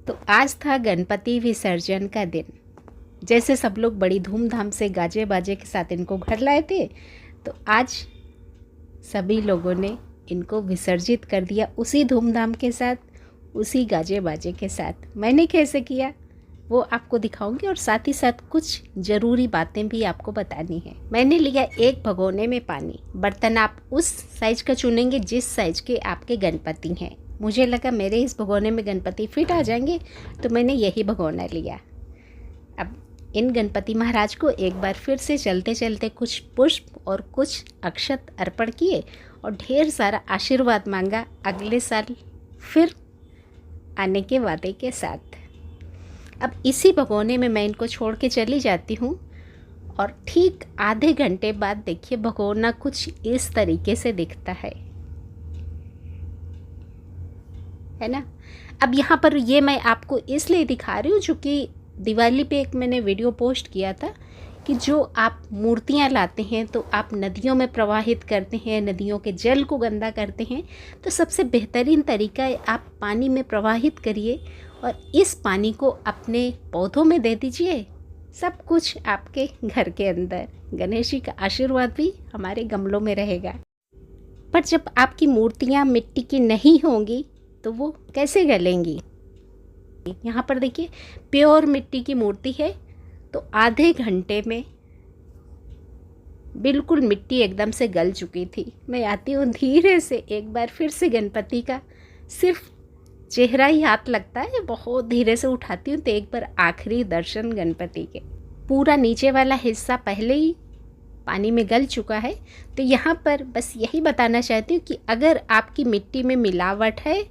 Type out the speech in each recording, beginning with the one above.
तो आज था गणपति विसर्जन का दिन। जैसे सब लोग बड़ी धूमधाम से गाजे बाजे के साथ इनको घर लाए थे, तो आज सभी लोगों ने इनको विसर्जित कर दिया उसी धूमधाम के साथ, उसी गाजे बाजे के साथ। मैंने कैसे किया वो आपको दिखाऊंगी और साथ ही साथ कुछ ज़रूरी बातें भी आपको बतानी है। मैंने लिया एक भगोने में पानी। बर्तन आप उस साइज का चुनेंगे जिस साइज के आपके गणपति हैं। मुझे लगा मेरे इस भगोने में गणपति फिट आ जाएंगे, तो मैंने यही भगोना लिया। अब इन गणपति महाराज को एक बार फिर से चलते चलते कुछ पुष्प और कुछ अक्षत अर्पण किए और ढेर सारा आशीर्वाद मांगा अगले साल फिर आने के वादे के साथ। अब इसी भगोने में मैं इनको छोड़ के चली जाती हूँ और ठीक आधे घंटे बाद देखिए भगोना कुछ इस तरीके से दिखता है ना। अब यहाँ पर ये मैं आपको इसलिए दिखा रही हूँ क्योंकि दिवाली पे एक मैंने वीडियो पोस्ट किया था कि जो आप मूर्तियाँ लाते हैं तो आप नदियों में प्रवाहित करते हैं, नदियों के जल को गंदा करते हैं, तो सबसे बेहतरीन तरीका है आप पानी में प्रवाहित करिए और इस पानी को अपने पौधों में दे दीजिए। सब कुछ आपके घर के अंदर गणेश जी का आशीर्वाद भी हमारे गमलों में रहेगा। पर जब आपकी मूर्तियाँ मिट्टी की नहीं होंगी तो वो कैसे गलेंगी। यहाँ पर देखिए प्योर मिट्टी की मूर्ति है, तो आधे घंटे में बिल्कुल मिट्टी एकदम से गल चुकी थी। मैं आती हूँ धीरे से एक बार फिर से गणपति का सिर्फ चेहरा ही हाथ लगता है, बहुत धीरे से उठाती हूँ तो एक बार आखिरी दर्शन गणपति के। पूरा नीचे वाला हिस्सा पहले ही पानी में गल चुका है। तो यहाँ पर बस यही बताना चाहती हूँ कि अगर आपकी मिट्टी में मिलावट है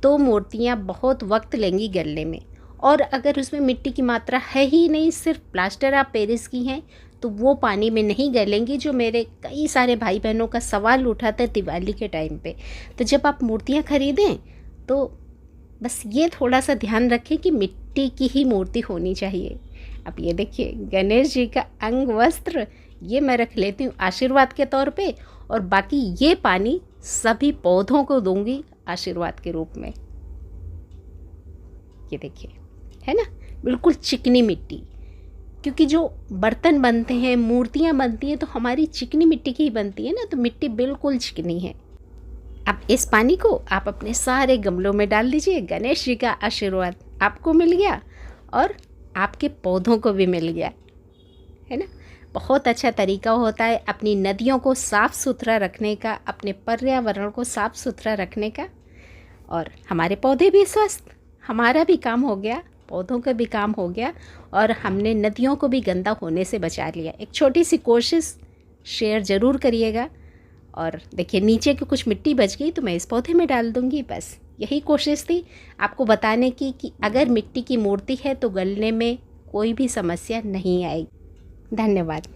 तो मूर्तियाँ बहुत वक्त लेंगी गलने में, और अगर उसमें मिट्टी की मात्रा है ही नहीं, सिर्फ प्लास्टर ऑफ पेरिस की हैं, तो वो पानी में नहीं गलेंगी। जो मेरे कई सारे भाई बहनों का सवाल उठा था दिवाली के टाइम पे। तो जब आप मूर्तियाँ खरीदें तो बस ये थोड़ा सा ध्यान रखें कि मिट्टी की ही मूर्ति होनी चाहिए। अब ये देखिए गणेश जी का अंग वस्त्र ये मैं रख लेती हूँ आशीर्वाद के तौर पे, और बाकी ये पानी सभी पौधों को दूंगी आशीर्वाद के रूप में। ये देखिए है ना, बिल्कुल चिकनी मिट्टी, क्योंकि जो बर्तन बनते हैं, मूर्तियाँ बनती हैं तो हमारी चिकनी मिट्टी की ही बनती है ना, तो मिट्टी बिल्कुल चिकनी है। अब इस पानी को आप अपने सारे गमलों में डाल दीजिए। गणेश जी का आशीर्वाद आपको मिल गया और आपके पौधों को भी मिल गया, है ना। बहुत अच्छा तरीका होता है अपनी नदियों को साफ़ सुथरा रखने का, अपने पर्यावरण को साफ़ सुथरा रखने का, और हमारे पौधे भी स्वस्थ, हमारा भी काम हो गया, पौधों का भी काम हो गया, और हमने नदियों को भी गंदा होने से बचा लिया। एक छोटी सी कोशिश शेयर ज़रूर करिएगा। और देखिए नीचे की कुछ मिट्टी बच गई तो मैं इस पौधे में डाल दूँगी। बस यही कोशिश थी आपको बताने की कि अगर मिट्टी की मूर्ति है तो गलने में कोई भी समस्या नहीं आएगी। धन्यवाद।